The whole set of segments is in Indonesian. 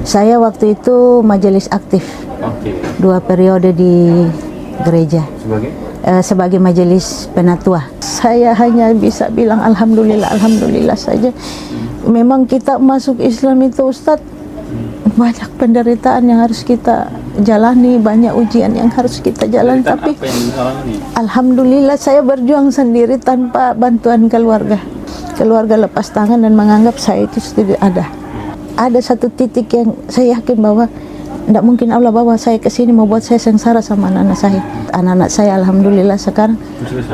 Saya waktu itu majelis aktif. Oke. 2 periode di gereja. Sebagai majelis penatua. Saya hanya bisa bilang alhamdulillah, alhamdulillah saja. Memang kita masuk Islam itu Ustadz, banyak penderitaan yang harus kita jalani, banyak ujian yang harus kita jalani. Tapi alhamdulillah saya berjuang sendiri tanpa bantuan keluarga. Keluarga lepas tangan dan menganggap saya itu tidak ada. Ada satu titik yang saya yakin bahwa tidak mungkin Allah bawa saya ke sini mau buat saya sengsara sama anak-anak saya. Anak-anak saya alhamdulillah sekarang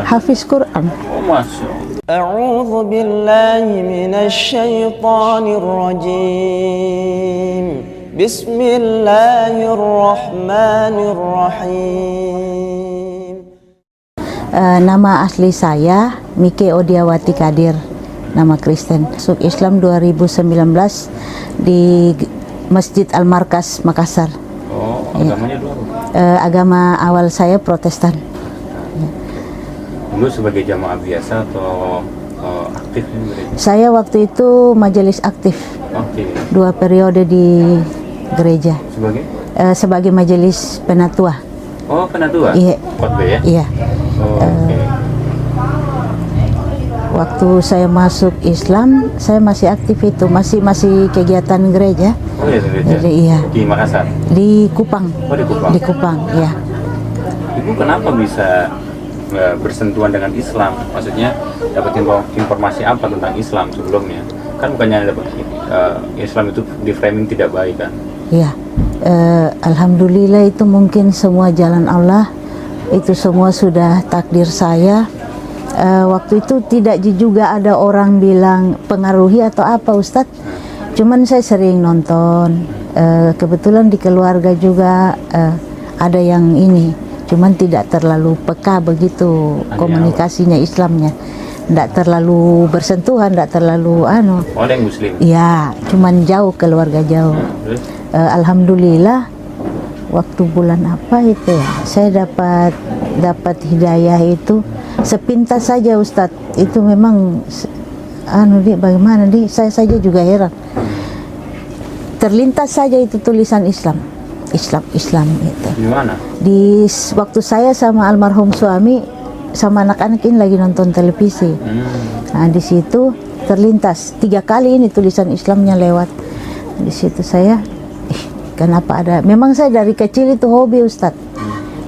hafiz Quran. A'udzu billahi minasy syaithanir rajim. Bismillahirrahmanirrahim. Nama asli saya Mike Odiawati Kadir, nama Kristen. Masuk Islam 2019 di Masjid Al-Markas Makassar. Oh, agamanya dulu? Agama awal saya Protestan. Dulu sebagai jamaah biasa atau aktif? Saya waktu itu majelis aktif. Oke. 2 periode di gereja. Sebagai majelis penatua. Oh, penatua? Iya. Khotbah ya? Iya. Oh, okay. Waktu saya masuk Islam, saya masih aktif itu, masih kegiatan gereja. Oh iya, gereja. Jadi, iya. Di Makassar? Di Kupang. Oh, di Kupang. Di Kupang, iya. Ibu kenapa bisa bersentuhan dengan Islam? Maksudnya dapat informasi apa tentang Islam sebelumnya? Kan bukannya dapat Islam itu di framing tidak baik kan? Iya. Alhamdulillah itu mungkin semua jalan Allah. Itu semua sudah takdir saya. Waktu itu tidak juga ada orang bilang pengaruhi atau apa Ustadz. Cuman saya sering nonton. Kebetulan di keluarga juga ada yang ini. Cuman tidak terlalu peka begitu komunikasinya Islamnya. Tidak terlalu bersentuhan, tidak terlalu Oh, ada yang Muslim? Ya, cuman jauh, keluarga jauh. Alhamdulillah waktu bulan apa itu ya, saya dapat hidayah itu sepintas saja Ustadz. Itu memang bagaimana saya saja juga heran. Terlintas saja itu tulisan Islam itu. Di mana? Di waktu saya sama almarhum suami sama anak-anak ini lagi nonton televisi. Nah, di situ terlintas 3 kali ini tulisan Islamnya lewat. Di situ saya kenapa ada? Memang saya dari kecil itu hobi Ustadz.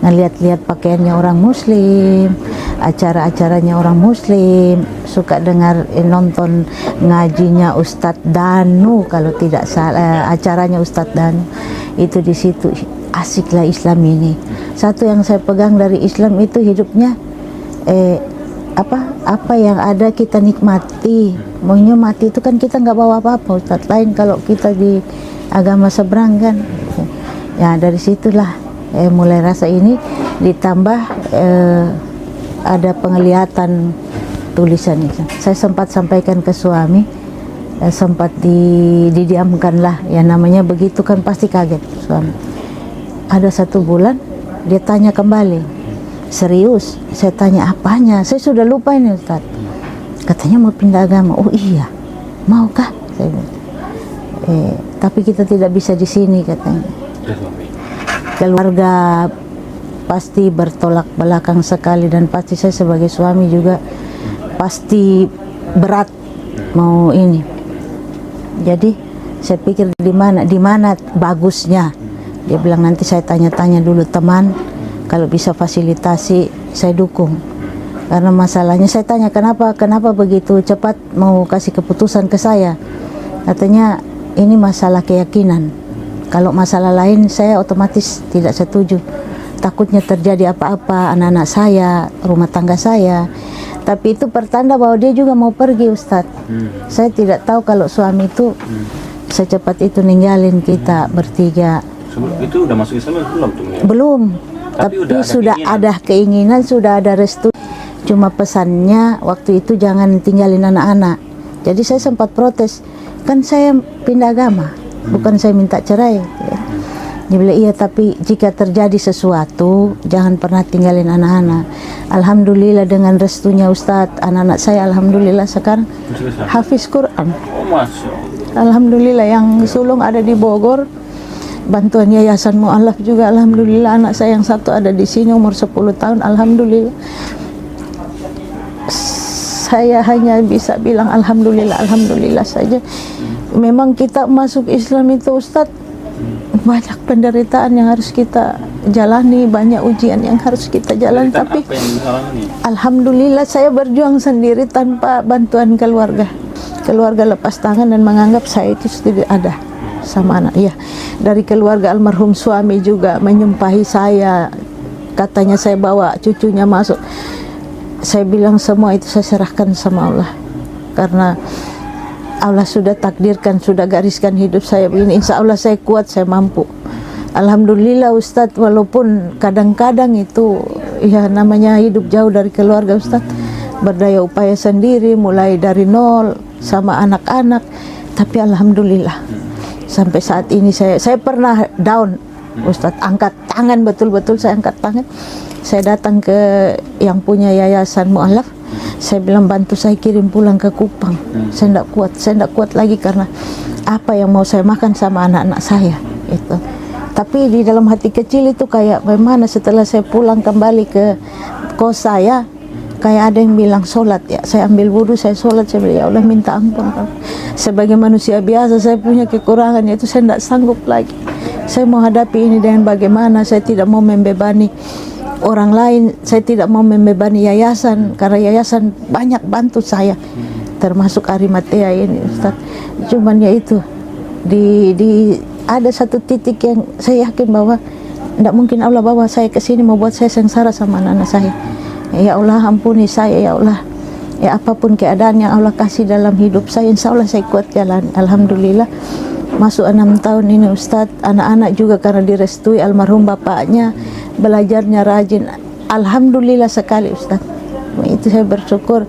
Ngeliat-lihat pakaiannya orang Muslim, acara-acaranya orang Muslim, suka dengar nonton ngajinya Ustadz Danu kalau tidak salah, acaranya Ustadz Danu. Itu di situ asiklah Islam ini. Satu yang saya pegang dari Islam itu hidupnya apa yang ada kita nikmati. Maunya mati itu kan kita nggak bawa apa-apa Ustadz. Lain kalau kita di agama seberang kan. Ya dari situlah mulai rasa ini, ditambah ada penglihatan tulisan itu. Saya sempat sampaikan ke suami, sempat didiamkan lah, ya namanya begitu kan pasti kaget suami. Ada 1 bulan dia tanya kembali, serius. Saya tanya apanya, saya sudah lupa ini Ustaz. Katanya mau pindah agama. Oh iya, maukah? Saya bilang, tapi kita tidak bisa di sini katanya. Keluarga pasti bertolak belakang sekali, dan pasti saya sebagai suami juga pasti berat mau ini. Jadi saya pikir di mana bagusnya. Dia bilang nanti saya tanya-tanya dulu teman, kalau bisa fasilitasi saya dukung. Karena masalahnya saya tanya kenapa begitu cepat mau kasih keputusan ke saya. Katanya ini masalah keyakinan. Kalau masalah lain saya otomatis tidak setuju. Takutnya terjadi apa-apa anak-anak saya, rumah tangga saya. Tapi itu pertanda bahwa dia juga mau pergi Ustadz. Saya tidak tahu kalau suami itu secepat itu ninggalin kita bertiga. Itu udah masuk Islam belum tuh? Belum. Tapi sudah ada keinginan, sudah ada restu. Cuma pesannya waktu itu jangan tinggalin anak-anak. Jadi saya sempat protes. Kan saya pindah agama, bukan saya minta cerai. Dia bilang iya, tapi jika terjadi sesuatu jangan pernah tinggalin anak-anak. Alhamdulillah dengan restunya Ustadz, anak-anak saya alhamdulillah sekarang hafiz Quran. Oh, Masya Allah. Alhamdulillah yang sulung ada di Bogor. Bantuan Yayasan Mu'alaf juga alhamdulillah. Anak saya yang satu ada di sini umur 10 tahun. Alhamdulillah. Saya hanya bisa bilang alhamdulillah, alhamdulillah saja. Memang kita masuk Islam itu Ustadz, banyak penderitaan yang harus kita jalani, banyak ujian yang harus kita jalani. Tapi apa yang dialami? alhamdulillah saya berjuang sendiri tanpa bantuan keluarga. Keluarga lepas tangan dan menganggap saya itu tidak ada sama anak. Ya, dari keluarga almarhum suami juga menyumpahi saya, katanya saya bawa cucunya masuk. Saya bilang semua itu saya serahkan sama Allah, karena Allah sudah takdirkan, sudah gariskan hidup saya begini. Insya Allah saya kuat, saya mampu. Alhamdulillah Ustadz, walaupun kadang-kadang itu ya namanya hidup jauh dari keluarga Ustadz, berdaya upaya sendiri mulai dari nol sama anak-anak, tapi alhamdulillah sampai saat ini saya pernah down Ustadz, angkat tangan, betul-betul saya angkat tangan. Saya datang ke yang punya Yayasan Mu'alaf, saya bilang bantu saya kirim pulang ke Kupang. Saya tidak kuat lagi karena apa yang mau saya makan sama anak-anak saya itu. Tapi di dalam hati kecil itu kayak bagaimana setelah saya pulang kembali ke kos saya, kayak ada yang bilang sholat ya. Saya ambil wudhu, saya sholat, saya bilang ya Allah minta ampun. Sebagai manusia biasa saya punya kekurangan, yaitu saya tidak sanggup lagi. Saya mau hadapi ini dengan bagaimana, saya tidak mau membebani orang lain, saya tidak mau membebani yayasan, karena yayasan banyak bantu saya, termasuk Arimatea ini Ustaz. Cuman ya itu, ada satu titik yang saya yakin bahwa tidak mungkin Allah bawa saya ke sini membuat saya sengsara sama anak-anak saya. Ya Allah ampuni saya ya Allah. Ya apapun keadaan yang Allah kasih dalam hidup saya, insya Allah saya kuat jalan. Alhamdulillah masuk 6 tahun ini Ustadz, anak-anak juga karena direstui almarhum bapaknya, belajarnya rajin. Alhamdulillah sekali Ustadz. Itu saya bersyukur,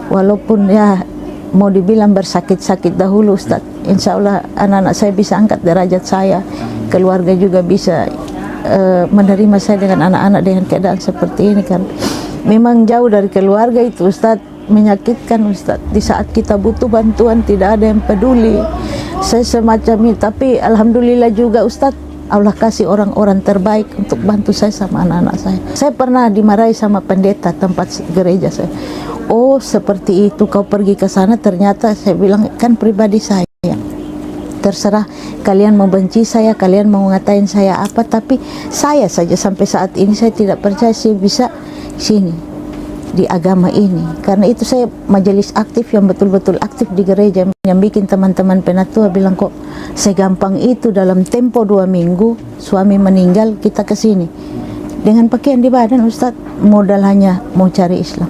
walaupun ya mau dibilang bersakit-sakit dahulu Ustadz, insya Allah anak-anak saya bisa angkat derajat saya, keluarga juga bisa menerima saya dengan anak-anak dengan keadaan seperti ini. Kan memang jauh dari keluarga itu Ustadz, menyakitkan Ustadz. Di saat kita butuh bantuan tidak ada yang peduli. Saya semacam ini, tapi alhamdulillah juga Ustadz, Allah kasih orang-orang terbaik untuk bantu saya sama anak-anak saya. Saya pernah dimarahi sama pendeta tempat gereja saya. Oh seperti itu kau pergi ke sana, ternyata saya bilang kan pribadi saya. Terserah kalian mau benci saya, kalian mau ngatain saya apa, tapi saya saja sampai saat ini saya tidak percaya saya bisa sini di agama ini. Karena itu saya majelis aktif yang betul-betul aktif di gereja, yang bikin teman-teman penatua bilang kok segampang itu dalam tempo 2 minggu suami meninggal kita ke sini dengan pakaian di badan Ustadz, modal hanya mau cari Islam.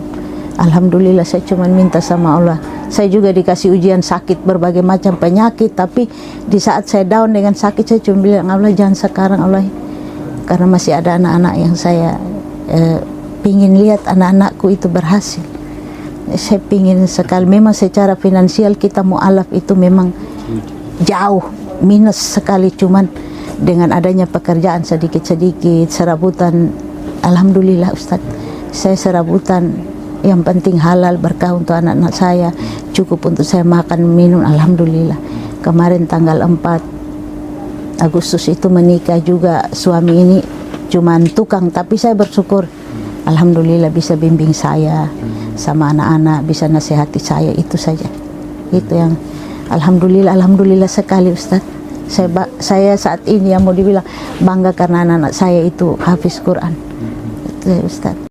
Alhamdulillah saya cuma minta sama Allah. Saya juga dikasih ujian sakit, berbagai macam penyakit, tapi di saat saya down dengan sakit saya cuma bilang Allah jangan sekarang Allah, karena masih ada anak-anak yang saya pingin lihat anak-anakku itu berhasil. Saya pingin sekali. Memang secara finansial kita mu'alaf itu memang jauh minus sekali, cuman dengan adanya pekerjaan sedikit-sedikit, serabutan, alhamdulillah Ustadz, saya serabutan yang penting halal, berkah untuk anak-anak saya, cukup untuk saya makan minum, alhamdulillah. Kemarin tanggal 4 Agustus itu menikah juga, suami ini cuman tukang, tapi saya bersyukur alhamdulillah bisa bimbing saya sama anak-anak, bisa nasihati saya, itu saja. Itu yang alhamdulillah sekali Ustaz. Saya saat ini yang mau dibilang bangga karena anak-anak saya itu hafiz Quran. Itu Ustaz.